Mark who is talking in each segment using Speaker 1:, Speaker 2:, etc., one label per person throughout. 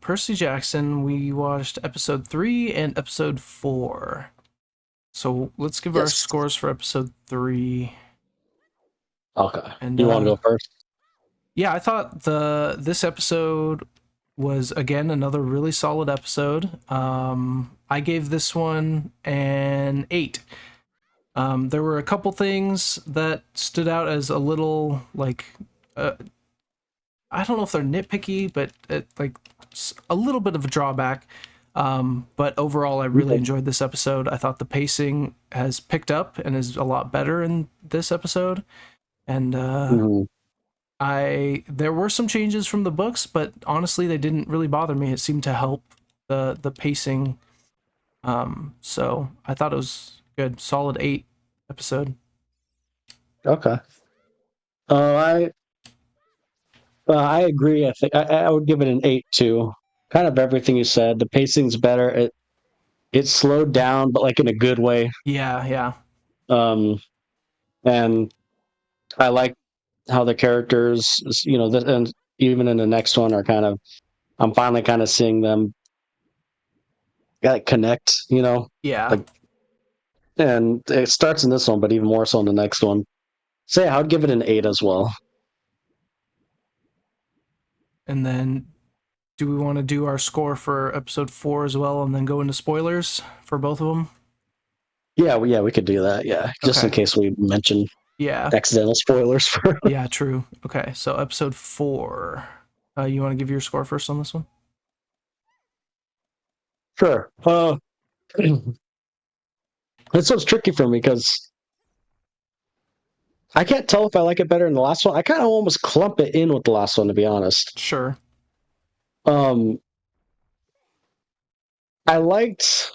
Speaker 1: Percy Jackson, we watched episode 3 and episode 4. So let's give our
Speaker 2: Yes.
Speaker 1: scores for episode 3.
Speaker 2: Okay.
Speaker 1: And
Speaker 2: You want to go first?
Speaker 1: Yeah, I thought this episode was, again, another really solid episode. I gave this one an 8. There were a couple things that stood out as a little, like, I don't know if they're nitpicky, but a little bit of a drawback. But overall, I really enjoyed this episode. I thought the pacing has picked up and is a lot better in this episode. And there were some changes from the books, but honestly, they didn't really bother me. It seemed to help the pacing. So I thought it was good. Solid 8 episode.
Speaker 2: Okay. I agree. I think I would give it an 8 too. Kind of everything you said. The pacing's better. It slowed down, but like in a good way.
Speaker 1: Yeah.
Speaker 2: And I like how the characters, and even in the next one are I'm finally kind of seeing them connect,
Speaker 1: Yeah.
Speaker 2: like, and it starts in this one, but even more so in the next one. So yeah, I would give it an 8 as well.
Speaker 1: And then, do we want to do our score for episode 4 as well, and then go into spoilers for both of them?
Speaker 2: Yeah, we could do that. Yeah, just in case we mention accidental spoilers for.
Speaker 1: Yeah, true. Okay, so episode 4. You want to give your score first on this one?
Speaker 2: Sure. This one's tricky for me because I can't tell if I like it better than the last one. I kind of almost clump it in with the last one, to be honest.
Speaker 1: Sure.
Speaker 2: I liked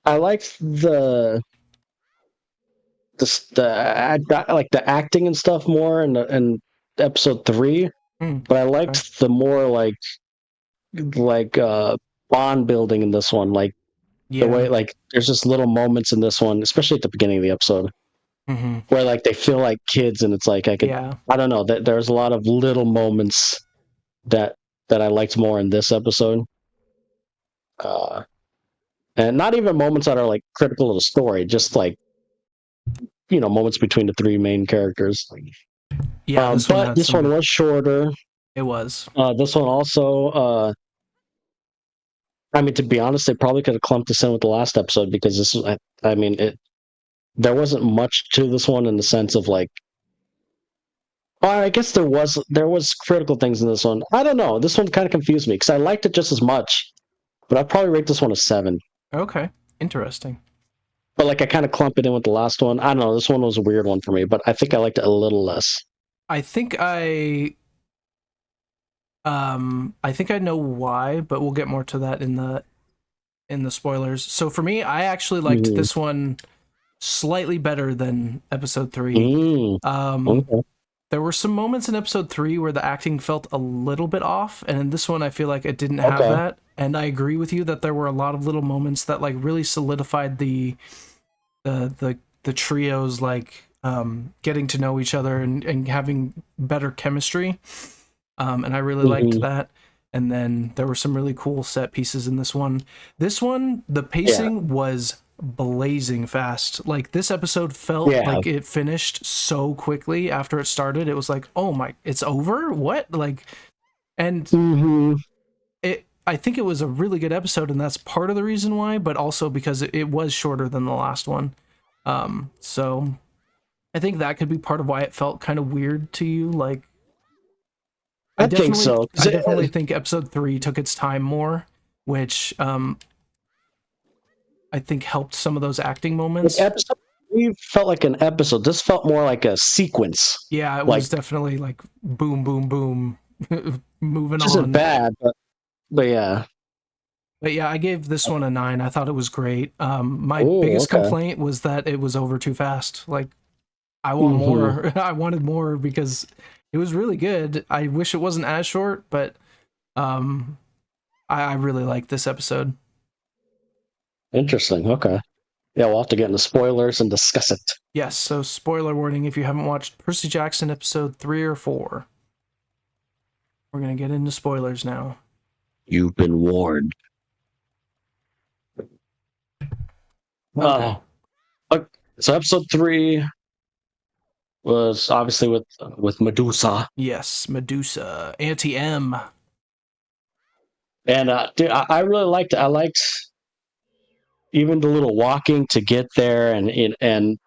Speaker 2: the the acting and stuff more in episode 3, but I liked the more like bond building in this one, the way there's just little moments in this one, especially at the beginning of the episode, where they feel like kids, and it's like I don't know, that there's a lot of little moments that I liked more in this episode. And not even moments that are critical of the story, just moments between the 3 main characters.
Speaker 1: Yeah,
Speaker 2: but this one was shorter.
Speaker 1: It was.
Speaker 2: This one also, to be honest, they probably could have clumped this in with the last episode, because this was, there wasn't much to this one in the sense of I guess there was critical things in this one. I don't know. This one kind of confused me because I liked it just as much, but I'd probably rate this one a 7.
Speaker 1: Okay, interesting.
Speaker 2: But I kind of clump it in with the last one. I don't know. This one was a weird one for me, but I think I liked it a little less.
Speaker 1: I think I know why, but we'll get more to that in the spoilers. So for me, I actually liked this one slightly better than episode 3.
Speaker 2: Okay.
Speaker 1: There were some moments in episode 3 where the acting felt a little bit off, and in this one I feel like it didn't have that. And I agree with you that there were a lot of little moments that really solidified the trios getting to know each other and having better chemistry. And I really liked that. And then there were some really cool set pieces in this one. This one, the pacing was blazing fast. This episode felt like it finished so quickly after it started. It was oh my, it's over? What? And I think it was a really good episode, and that's part of the reason why, but also because it was shorter than the last one. So I think that could be part of why it felt kind of weird to you.
Speaker 2: I think so.
Speaker 1: I definitely think episode 3 took its time more, which I think helped some of those acting moments.
Speaker 2: Episode 3 felt like an episode. This felt more like a sequence.
Speaker 1: Yeah, it was definitely boom, boom, boom, moving on.
Speaker 2: Isn't bad, but yeah.
Speaker 1: But yeah, I gave this one a 9. I thought it was great. My biggest complaint was that it was over too fast. I want more. I wanted more because it was really good. I wish it wasn't as short, but I really liked this episode.
Speaker 2: Interesting. Okay. Yeah, we'll have to get into spoilers and discuss it.
Speaker 1: Yes, so spoiler warning if you haven't watched Percy Jackson episode 3 or 4. We're going to get into spoilers now.
Speaker 2: You've been warned.
Speaker 1: Okay.
Speaker 2: So episode 3 was obviously with Medusa.
Speaker 1: Yes, Medusa, Auntie M.
Speaker 2: And dude, I really liked it. I liked even the little walking to get there, and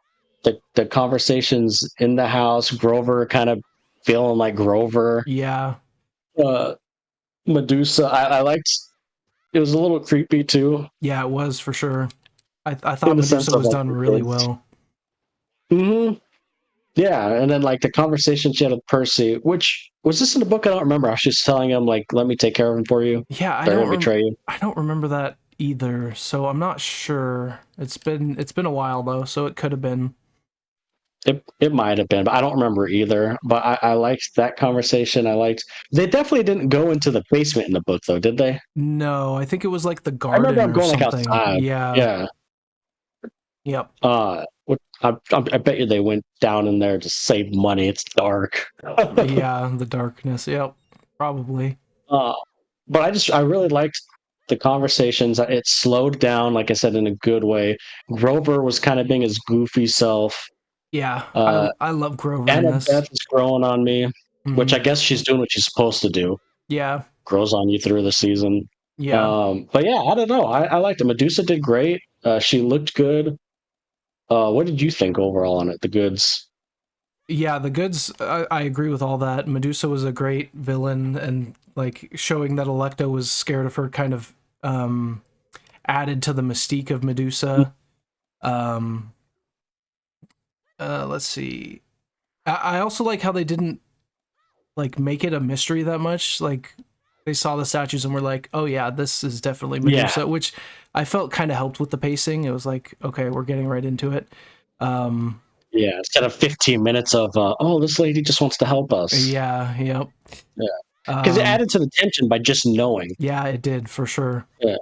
Speaker 2: the conversations in the house. Grover kind of feeling like Grover.
Speaker 1: Yeah.
Speaker 2: Medusa, I liked. It was a little creepy too.
Speaker 1: Yeah, it was for sure. I thought
Speaker 2: In the sense
Speaker 1: Medusa
Speaker 2: of
Speaker 1: was
Speaker 2: like
Speaker 1: done
Speaker 2: the
Speaker 1: really
Speaker 2: kids.
Speaker 1: well.
Speaker 2: Mm-hmm. Yeah, and then like the conversation she had with Percy, which was this in the book? I don't remember. She was telling him like, "Let me take care of him for you.
Speaker 1: Yeah,
Speaker 2: They're gonna betray you."
Speaker 1: I don't remember that either, so I'm not sure. It's been a while though, so it could have been.
Speaker 2: It might have been, but I don't remember either. But I liked that conversation. I liked. They definitely didn't go into the basement in the book, though, did they?
Speaker 1: No, I think it was like the
Speaker 2: I remember
Speaker 1: garden
Speaker 2: them
Speaker 1: or
Speaker 2: going like
Speaker 1: something.
Speaker 2: outside.
Speaker 1: Yeah.
Speaker 2: Yeah.
Speaker 1: Yep.
Speaker 2: I bet you they went down in there to save money. It's dark.
Speaker 1: Yeah, the darkness. Yep. Probably.
Speaker 2: uh, but I really liked the conversations. It slowed down, like I said, in a good way. Grover was kind of being his goofy self.
Speaker 1: Yeah,
Speaker 2: Uh,
Speaker 1: I love Grover in this.
Speaker 2: Annabeth is growing on me, which I guess she's doing what she's supposed to do.
Speaker 1: Yeah.
Speaker 2: Grows on you through the season.
Speaker 1: Yeah.
Speaker 2: But yeah, I don't know. I liked it. Medusa did great. She looked good. What did you think overall on it? The goods.
Speaker 1: Yeah, the goods. I agree with all that. Medusa was a great villain, and like showing that Alecto was scared of her kind of added to the mystique of Medusa. Let's see. I also like how they didn't like make it a mystery that much. Like they saw the statues and were like, "Oh yeah, this is definitely Medusa," which I felt kind of helped with the pacing. It was like, okay, we're getting right into it.
Speaker 2: Yeah, instead of 15 minutes of, oh, this lady just wants to help us.
Speaker 1: Yeah, yep.
Speaker 2: Yeah, because it added to the tension by just knowing.
Speaker 1: Yeah, it did for sure.
Speaker 2: Yeah.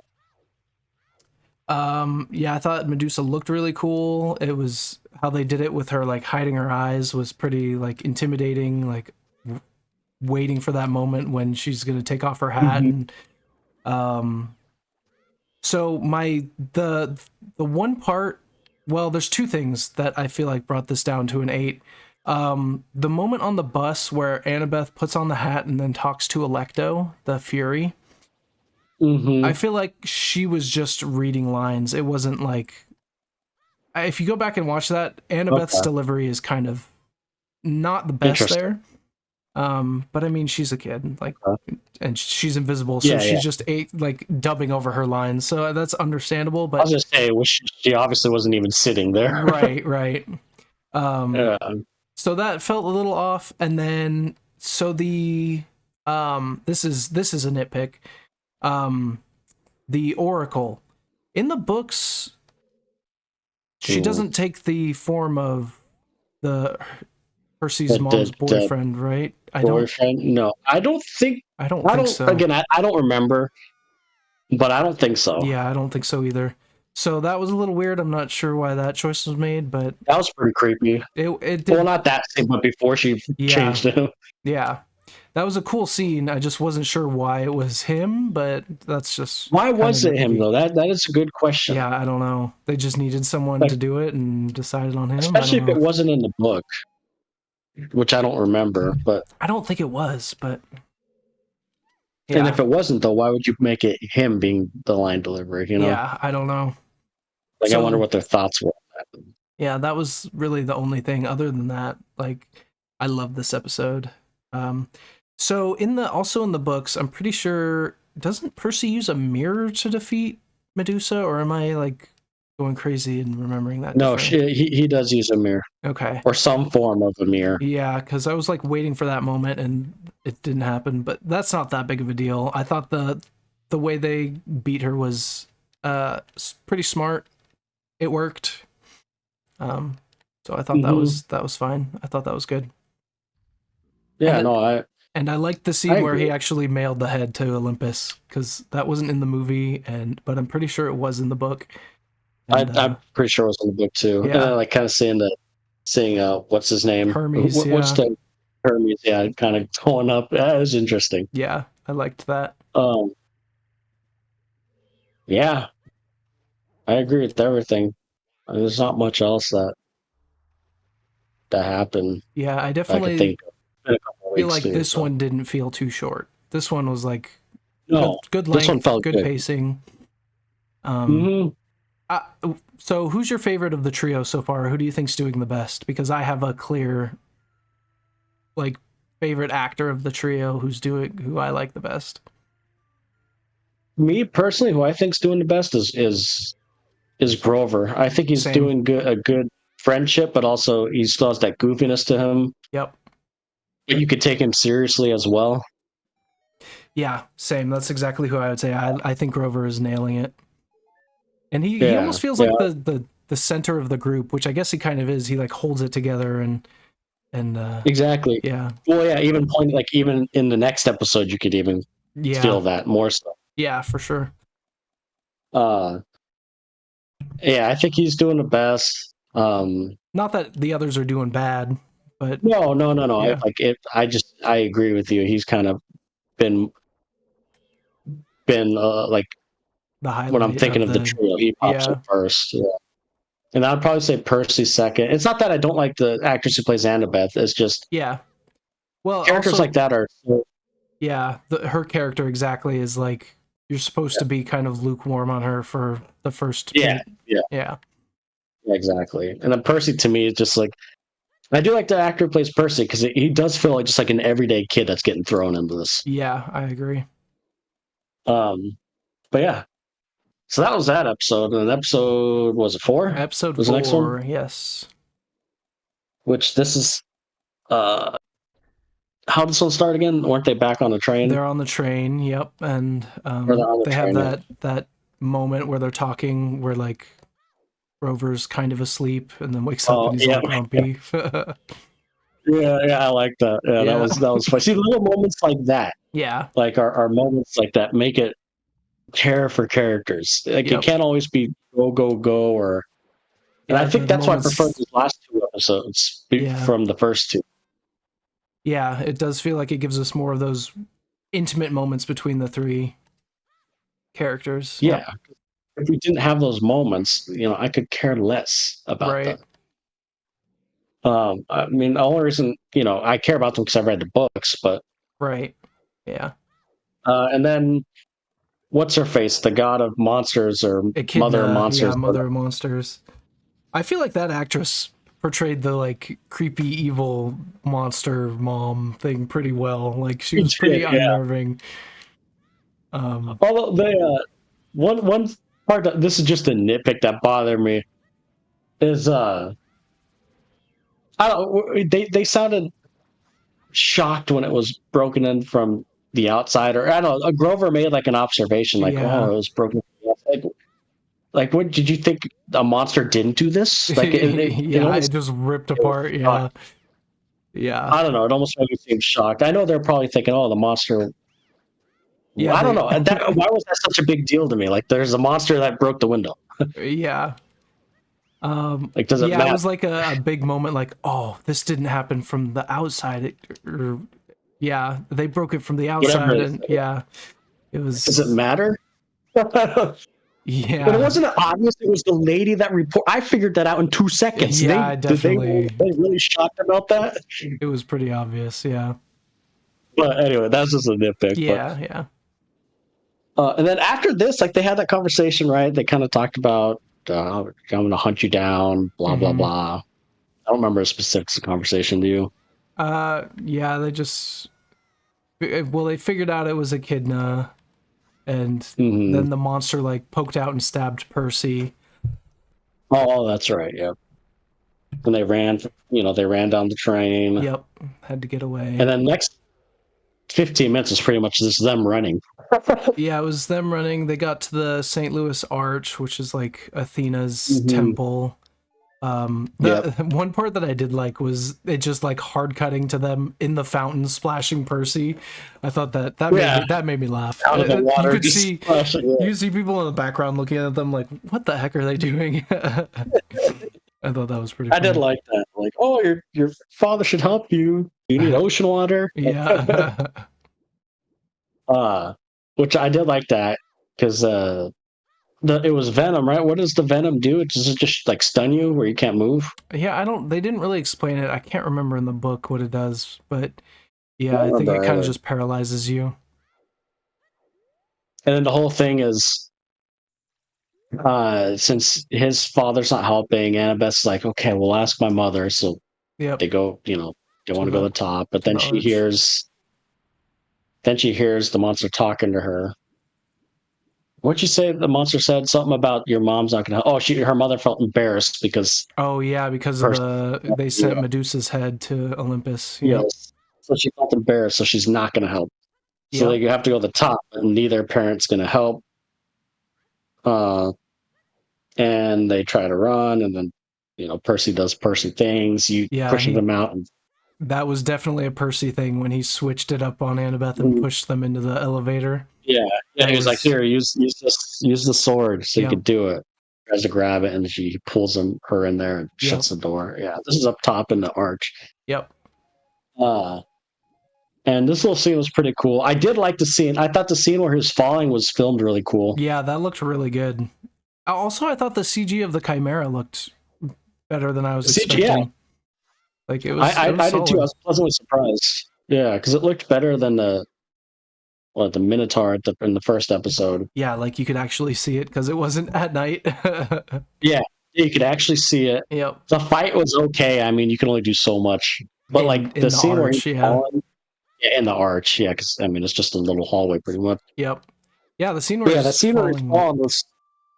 Speaker 1: Yeah, I thought Medusa looked really cool. It was how they did it with her like hiding her eyes was pretty like intimidating, like waiting for that moment when she's gonna take off her hat. And so the one part, well, there's two things that I feel like brought this down to an 8. The moment on the bus where Annabeth puts on the hat and then talks to Alecto, the Fury. I feel like she was just reading lines. It wasn't like, if you go back and watch that, Annabeth's delivery is kind of not the best there. But I mean, she's a kid, like, and she's invisible, so she's just like dubbing over her lines, so that's understandable. But
Speaker 2: I was just saying, she obviously wasn't even sitting there.
Speaker 1: right. So that felt a little off, and then so the this is a nitpick. The Oracle in the books, she doesn't take the form of the Percy's mom's boyfriend, right?
Speaker 2: No, I don't think so. Again, I don't remember, but I don't think so.
Speaker 1: Yeah, I don't think so either. So that was a little weird. I'm not sure why that choice was made, but
Speaker 2: that was pretty creepy.
Speaker 1: It did.
Speaker 2: Well, not that scene, but before she changed him.
Speaker 1: Yeah, that was a cool scene. I just wasn't sure why it was him, but that's just
Speaker 2: why was it him though? That is a good question.
Speaker 1: Yeah, I don't know. They just needed someone to do it and decided on him.
Speaker 2: Especially if it wasn't in the book, which I don't remember. But
Speaker 1: I don't think it was. But
Speaker 2: yeah. And if it wasn't though, why would you make it him being the line delivery? You know?
Speaker 1: Yeah, I don't know.
Speaker 2: Like, I wonder what their thoughts were.
Speaker 1: Yeah, that was really the only thing. Other than that, like, I love this episode. So also in the books, I'm pretty sure, doesn't Percy use a mirror to defeat Medusa, or am I like going crazy and remembering that?
Speaker 2: No, he does use a mirror.
Speaker 1: Okay.
Speaker 2: Or some form of a mirror.
Speaker 1: Yeah, because I was like waiting for that moment and it didn't happen, but that's not that big of a deal. I thought the way they beat her was pretty smart. It worked. So I thought that was fine. I thought that was good.
Speaker 2: Yeah,
Speaker 1: and I liked the scene where he actually mailed the head to Olympus, because that wasn't in the movie, but I'm pretty sure it was in the book.
Speaker 2: And, I'm pretty sure it was in the book too. Yeah. And I like kind of seeing what's his name?
Speaker 1: Hermes.
Speaker 2: What's the Hermes? Yeah, kind of going up. That was interesting.
Speaker 1: Yeah, I liked that.
Speaker 2: Yeah, I agree with everything. There's not much else that happened.
Speaker 1: Yeah, I
Speaker 2: I could
Speaker 1: definitely
Speaker 2: think of. Been a couple
Speaker 1: feel
Speaker 2: weeks
Speaker 1: like
Speaker 2: too,
Speaker 1: this
Speaker 2: so.
Speaker 1: one didn't feel too short. This one was like
Speaker 2: No,
Speaker 1: good
Speaker 2: this one
Speaker 1: length,
Speaker 2: felt
Speaker 1: good
Speaker 2: good.
Speaker 1: pacing.
Speaker 2: Hmm.
Speaker 1: Uh, so who's your favorite of the trio so far? Who do you think's doing the best? Because I have a clear like favorite actor of the trio who I like the best.
Speaker 2: Me personally, who I think's doing the best is Grover. I think he's
Speaker 1: Same.
Speaker 2: doing a good friendship, but also he still has that goofiness to him.
Speaker 1: Yep.
Speaker 2: But you could take him seriously as well.
Speaker 1: Yeah, same. That's exactly who I would say. I think Grover is nailing it. And he
Speaker 2: Yeah,
Speaker 1: almost feels
Speaker 2: yeah,
Speaker 1: like the center of the group, which I guess he kind of is. He like holds it together and
Speaker 2: exactly.
Speaker 1: yeah.
Speaker 2: Well, yeah, even in the next episode, you could even
Speaker 1: Yeah.
Speaker 2: feel that more so.
Speaker 1: Yeah, for sure.
Speaker 2: Uh, yeah, I think he's doing the best.
Speaker 1: Not that the others are doing bad, but
Speaker 2: no.
Speaker 1: yeah.
Speaker 2: I agree with you. He's kind of been like
Speaker 1: The
Speaker 2: when I'm
Speaker 1: highlight
Speaker 2: thinking
Speaker 1: of
Speaker 2: of the
Speaker 1: the
Speaker 2: trio, he pops up
Speaker 1: yeah.
Speaker 2: first. Yeah. And I'd probably say Percy second. It's not that I don't like the actress who plays Annabeth. It's just
Speaker 1: Yeah. Well,
Speaker 2: characters like
Speaker 1: also
Speaker 2: that are so,
Speaker 1: yeah, her character exactly is like you're supposed to be kind of lukewarm on her for the first
Speaker 2: yeah,
Speaker 1: bit.
Speaker 2: yeah,
Speaker 1: Yeah.
Speaker 2: exactly. And then Percy to me is just like I do like the actor who plays Percy because he does feel like just like an everyday kid that's getting thrown into this.
Speaker 1: Yeah, I agree.
Speaker 2: Um, but yeah, so that was that episode. And episode was it 4?
Speaker 1: Episode
Speaker 2: Was the next one?
Speaker 1: 4, yes.
Speaker 2: Which this is how this one start again? Weren't they back on the train?
Speaker 1: They're on the train, yep, and
Speaker 2: Or they're on the
Speaker 1: they have
Speaker 2: train? Yeah.
Speaker 1: that moment where they're talking where like Rover's kind of asleep and then wakes up
Speaker 2: Oh
Speaker 1: and he's all
Speaker 2: yeah,
Speaker 1: grumpy.
Speaker 2: yeah. I like that. Yeah,
Speaker 1: Yeah.
Speaker 2: that was fun. See, little moments like that,
Speaker 1: Yeah.
Speaker 2: like our moments like that, make it care for characters. Like it
Speaker 1: Yep.
Speaker 2: can't always be go or. And I
Speaker 1: Yeah,
Speaker 2: think
Speaker 1: the
Speaker 2: that's why I prefer
Speaker 1: moments
Speaker 2: these last 2 episodes
Speaker 1: yeah.
Speaker 2: from the first 2.
Speaker 1: Yeah, it does feel like it gives us more of those intimate moments between the three characters.
Speaker 2: Yeah.
Speaker 1: Yep.
Speaker 2: If we didn't have those moments, I could care less about them.
Speaker 1: Right.
Speaker 2: I mean, the only reason, I care about them because I've read the books, but
Speaker 1: Right. Yeah.
Speaker 2: and then what's her face, the god of monsters or mother of
Speaker 1: Echidna, yeah,
Speaker 2: monsters?
Speaker 1: Mother of Monsters. I feel like that actress portrayed the like creepy evil monster mom thing pretty well. Like she was pretty
Speaker 2: Yeah.
Speaker 1: unnerving.
Speaker 2: Although one part that this is just a nitpick that bothered me is I don't they sounded shocked when it was broken in from the outside, or I don't know. Grover made like an observation, like, "Oh,
Speaker 1: Yeah.
Speaker 2: it was broken." Like, what did you think? A monster didn't do this? Like, it
Speaker 1: Yeah, it
Speaker 2: almost.
Speaker 1: just ripped
Speaker 2: It was
Speaker 1: apart.
Speaker 2: shocked.
Speaker 1: Yeah. Yeah.
Speaker 2: I don't know. It almost made me seem shocked. I know they're probably thinking, "Oh, the monster."
Speaker 1: Yeah,
Speaker 2: I don't
Speaker 1: they
Speaker 2: know. Why was that such a big deal to me? Like, there's a monster that broke the window.
Speaker 1: yeah.
Speaker 2: Like, does it
Speaker 1: Yeah, it
Speaker 2: matter?
Speaker 1: was like a big moment like, oh, this didn't happen from the outside. Yeah, they broke it from the
Speaker 2: Whatever
Speaker 1: outside
Speaker 2: it is.
Speaker 1: and yeah, it
Speaker 2: Does it
Speaker 1: was
Speaker 2: matter? But it
Speaker 1: yeah.
Speaker 2: wasn't obvious it was the lady that report. I figured that out in 2 seconds.
Speaker 1: Yeah,
Speaker 2: They
Speaker 1: definitely.
Speaker 2: really shocked about that?
Speaker 1: It was pretty obvious, yeah.
Speaker 2: But anyway, that's just a nitpick. But
Speaker 1: Yeah, yeah.
Speaker 2: and then after this, like they had that conversation, right? They kind of talked about I'm going to hunt you down, blah blah
Speaker 1: Mhm.
Speaker 2: blah. I don't remember the specifics of the conversation. Do you?
Speaker 1: Yeah, they just well, they figured out it was Echidna, and
Speaker 2: Hmm.
Speaker 1: then the monster like poked out and stabbed Percy.
Speaker 2: Oh, that's right. Yeah. And they ran. They ran down the train,
Speaker 1: Yep, had to get away.
Speaker 2: and then next 15 minutes is pretty much just them running.
Speaker 1: Yeah, it was them running. They got to the St. Louis Arch, which is like Athena's
Speaker 2: Hmm.
Speaker 1: temple.
Speaker 2: Yep.
Speaker 1: The one part that I did like was it just like hard cutting to them in the fountain splashing Percy. I thought
Speaker 2: Yeah.
Speaker 1: that made me laugh.
Speaker 2: Out of the
Speaker 1: You
Speaker 2: water,
Speaker 1: could
Speaker 2: just
Speaker 1: see
Speaker 2: splashing. Yeah.
Speaker 1: you could see people in the background looking at them like, what the heck are they doing? I thought that was pretty
Speaker 2: I did
Speaker 1: funny.
Speaker 2: like that. Like, oh, your father should help you. You need ocean water.
Speaker 1: Yeah.
Speaker 2: uh, which I did like that because it was venom, right? What does the venom do? Does it just like stun you where you can't move?
Speaker 1: Yeah, they didn't really explain it. I can't remember in the book what it does, but yeah, I think it kind of just paralyzes you.
Speaker 2: And then the whole thing is, since his father's not helping, Annabeth's like, okay, we'll ask my mother. So they go, they want to go to the top, but then she hears the monster talking to her. What'd you say? The monster said something about your mom's not gonna. Oh, her mother felt embarrassed because.
Speaker 1: Oh yeah, because they sent Medusa's head to Olympus.
Speaker 2: Yes, so she felt embarrassed, so she's not gonna help. So you have to go to the top, and neither parent's gonna help. And they try to run, and then Percy does Percy things. Pushes them out. And
Speaker 1: that was definitely a Percy thing when he switched it up on Annabeth and pushed them into the elevator.
Speaker 2: Yeah. He was like, "Here, use the sword, so you could do it." Tries to grab it, and she pulls her in there and shuts the door. Yeah, this is up top in the arch.
Speaker 1: Yep.
Speaker 2: And this little scene was pretty cool. I did like the scene. I thought the scene where he was falling was filmed really cool.
Speaker 1: Yeah, that looked really good. Also, I thought the CG of the Chimera looked better than I was expecting.
Speaker 2: Yeah.
Speaker 1: Like it was.
Speaker 2: I did too. I was pleasantly surprised. Yeah, because it looked better than the Minotaur in the first episode.
Speaker 1: Yeah, like you could actually see it because it wasn't at night.
Speaker 2: Yeah, you could actually see it.
Speaker 1: Yep.
Speaker 2: The fight was okay. I mean, you can only do so much. But the scene where he's falling, in the arch, because I mean, it's just a little hallway, pretty much.
Speaker 1: Yep. Yeah, the scene where
Speaker 2: where he's falling was.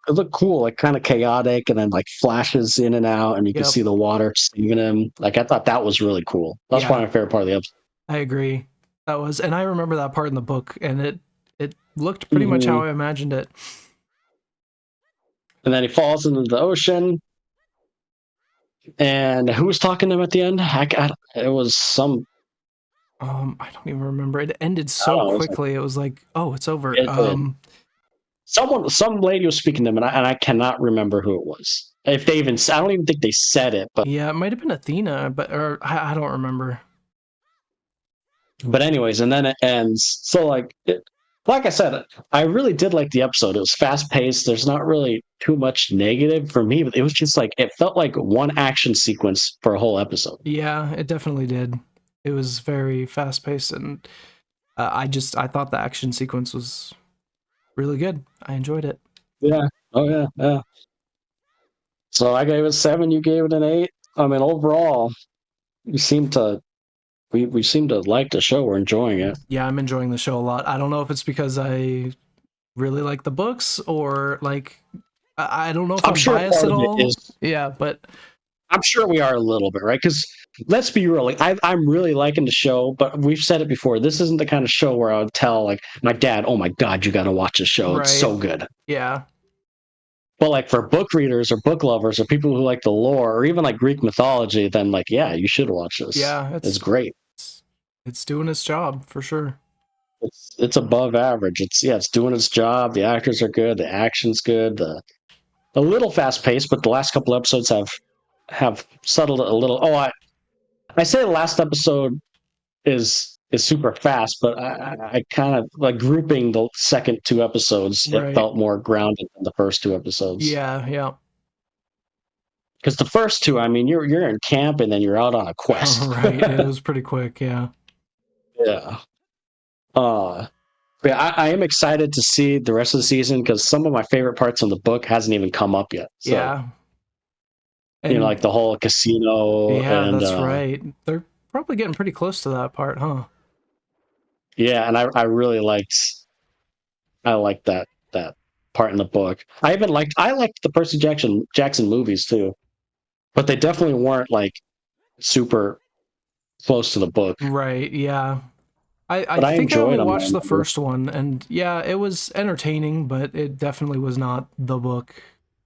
Speaker 2: It looked cool, like kind of chaotic, and then like flashes in and out, and you can see the water saving him. Like I thought that was really cool. That's probably my favorite part of the episode.
Speaker 1: I agree. That was, and I remember that part in the book, and it looked pretty much how I imagined it.
Speaker 2: And then he falls into the ocean. And who was talking to him at the end? It was some.
Speaker 1: I don't even remember. It ended so quickly. It was like, oh, it's over.
Speaker 2: Some lady was speaking to him, and I cannot remember who it was. If they even, I don't even think they said it. But
Speaker 1: yeah, it might have been Athena, or I don't remember.
Speaker 2: But anyways, and then it ends. So like I said, I really did like the episode. It was fast paced. There's not really too much negative for me, but it was just like it felt like one action sequence for a whole episode.
Speaker 1: Yeah, it definitely did. It was very fast paced, and I thought the action sequence was really good. I enjoyed it.
Speaker 2: Yeah. Oh yeah. So I gave it 7. You gave it an 8. I mean, overall, we seem to like the show. We're enjoying it.
Speaker 1: Yeah, I'm enjoying the show a lot. I don't know if it's because I really like the books, or like I don't know if I'm biased at all. Yeah, but
Speaker 2: I'm sure we are a little bit, right? Because let's be real, like I'm really liking the show, but we've said it before. This isn't the kind of show where I would tell like my dad, "Oh my God, you got to watch this show. Right. It's so good."
Speaker 1: Yeah.
Speaker 2: But like for book readers or book lovers or people who like the lore or even like Greek mythology, then like yeah, you should watch this.
Speaker 1: Yeah,
Speaker 2: it's great.
Speaker 1: It's doing its job for sure.
Speaker 2: It's above average. It's doing its job. The actors are good. The action's good. A little fast paced, but the last couple episodes have settled a little. Oh, I say the last episode is super fast, but I kind of like grouping the second 2 episodes. Right. It felt more grounded than the first 2 episodes.
Speaker 1: Yeah.
Speaker 2: Because the first 2, I mean, you're in camp and then you're out on a quest.
Speaker 1: Right. It was pretty quick. Yeah.
Speaker 2: Yeah. I am excited to see the rest of the season because some of my favorite parts in the book hasn't even come up yet. So,
Speaker 1: yeah. And,
Speaker 2: like the whole casino.
Speaker 1: Yeah, that's right. They're probably getting pretty close to that part, huh?
Speaker 2: Yeah, and I really liked that part in the book. I liked the Percy Jackson movies too, but they definitely weren't like super close to the book.
Speaker 1: Right? Yeah. I think I only watched the first one, and yeah, it was entertaining, but it definitely was not the book.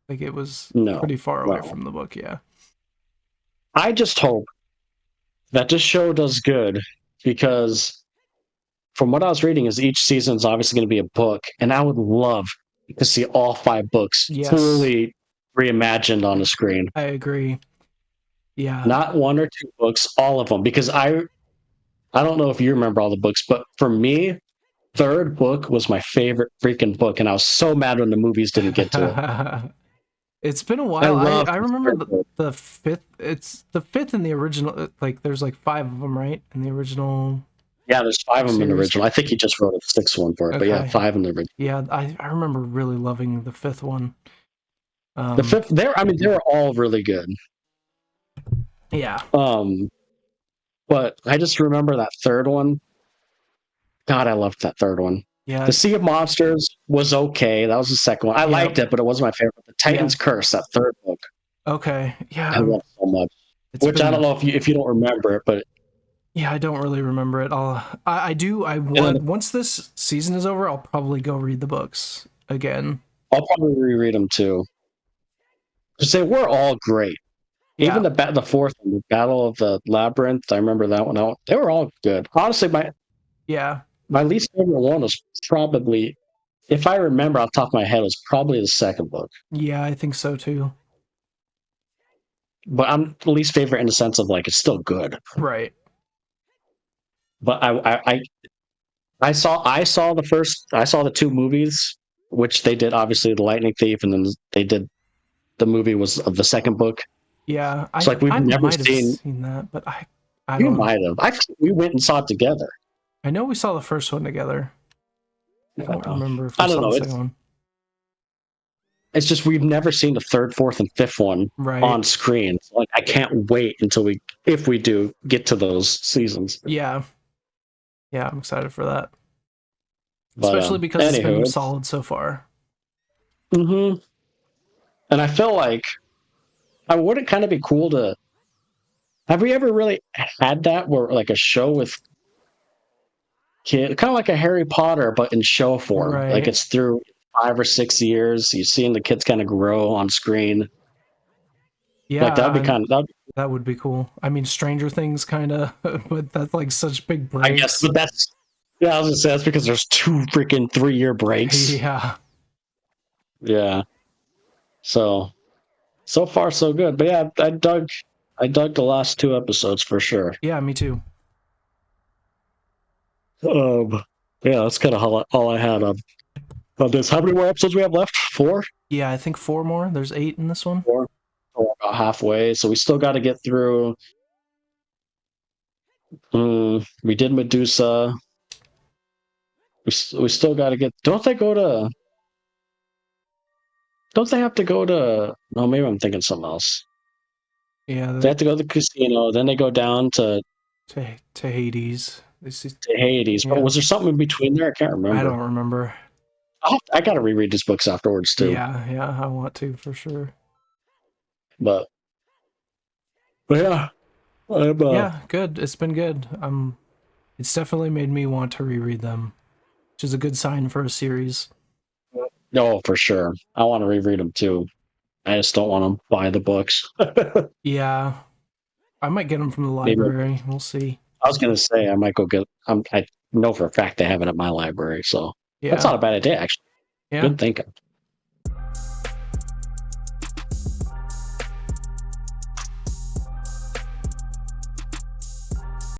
Speaker 1: Like it was pretty far away from the book. Yeah.
Speaker 2: I just hope that this show does good because from what I was reading is each season is obviously going to be a book, and I would love to see all 5 books fully reimagined on the screen.
Speaker 1: I agree. Yeah.
Speaker 2: Not 1 or 2 books, all of them, because I don't know if you remember all the books, but for me, third book was my favorite freaking book, and I was so mad when the movies didn't get to it.
Speaker 1: It's been a while. I remember the fifth. It's the fifth in the original. Like, there's like 5 of them, right? In the original.
Speaker 2: Yeah, there's 5 of them in the original. I think he just wrote a 6th one for it, but yeah, 5 in the original.
Speaker 1: Yeah, I remember really loving the 5th one.
Speaker 2: The 5th, they were all really good.
Speaker 1: Yeah.
Speaker 2: But I just remember that 3rd one. God, I loved that 3rd one.
Speaker 1: Yeah.
Speaker 2: The Sea of Monsters was okay. That was the 2nd one. I liked it, but it wasn't my favorite. The Titan's Curse, that 3rd book.
Speaker 1: Okay. Yeah.
Speaker 2: I love it so much. Which I don't know if you don't remember it, but
Speaker 1: yeah, I don't really remember it. I do. Once this season is over, I'll probably go read the books again.
Speaker 2: I'll probably reread them too. Because they were all great. Yeah. Even the 4th one, the Battle of the Labyrinth, I remember that one out. They were all good. Honestly, my least favorite one was probably, if I remember off the top of my head, was probably the 2nd book. Yeah,
Speaker 1: I think so too.
Speaker 2: But I'm the least favorite in the sense of, like, it's still good.
Speaker 1: Right.
Speaker 2: But I saw the 2 movies, which they did, obviously, The Lightning Thief, and then they did the movie was of the 2nd book.
Speaker 1: Yeah,
Speaker 2: it's like we've never seen
Speaker 1: that, but I
Speaker 2: you might have. We went and saw it together.
Speaker 1: I know we saw the first one together. I don't remember if we saw the second one.
Speaker 2: It's just we've never seen the 3rd, 4th, and 5th one on screen. So, like, I can't wait until if we do get to those seasons.
Speaker 1: Yeah, I'm excited for that. But, especially because it's been solid so far.
Speaker 2: Mm-hmm. And I feel like, would it kind of be cool to? Have we ever really had that where, like, a show with kids, kind of like a Harry Potter, but in show form?
Speaker 1: Right.
Speaker 2: Like, it's through 5 or 6 years. You're seeing the kids kind of grow on screen.
Speaker 1: Yeah,
Speaker 2: like that'd be kind of
Speaker 1: that would be cool. I mean, Stranger Things kind of, but that's like such big breaks.
Speaker 2: I guess, but I was gonna say that's because there's 2 freaking 3-year breaks. Yeah. So far so good. But yeah, I dug the last 2 episodes for sure.
Speaker 1: Yeah, me too.
Speaker 2: Yeah, that's kind of all I had on this. How many more episodes we have left? 4?
Speaker 1: Yeah, I think 4 more. There's 8 in this one.
Speaker 2: 4. We're about halfway, so we still got to get through. We did Medusa. We still got to get. Don't they have to go to? No, maybe I'm thinking something else.
Speaker 1: Yeah,
Speaker 2: they have to go to the casino. Then they go down to
Speaker 1: Hades.
Speaker 2: To Hades. But was there something in between there? I can't remember.
Speaker 1: I don't remember.
Speaker 2: I got to reread these books afterwards too.
Speaker 1: Yeah, I want to for sure.
Speaker 2: But yeah,
Speaker 1: yeah, good. It's been good. It's definitely made me want to reread them, which is a good sign for a series.
Speaker 2: No, for sure. I want to reread them too. I just don't want to buy the books.
Speaker 1: Yeah, I might get them from the library. Maybe. We'll see.
Speaker 2: I was gonna say I might go get. I know for a fact they have it at my library, so that's not a bad idea actually.
Speaker 1: Yeah.
Speaker 2: Good thinking.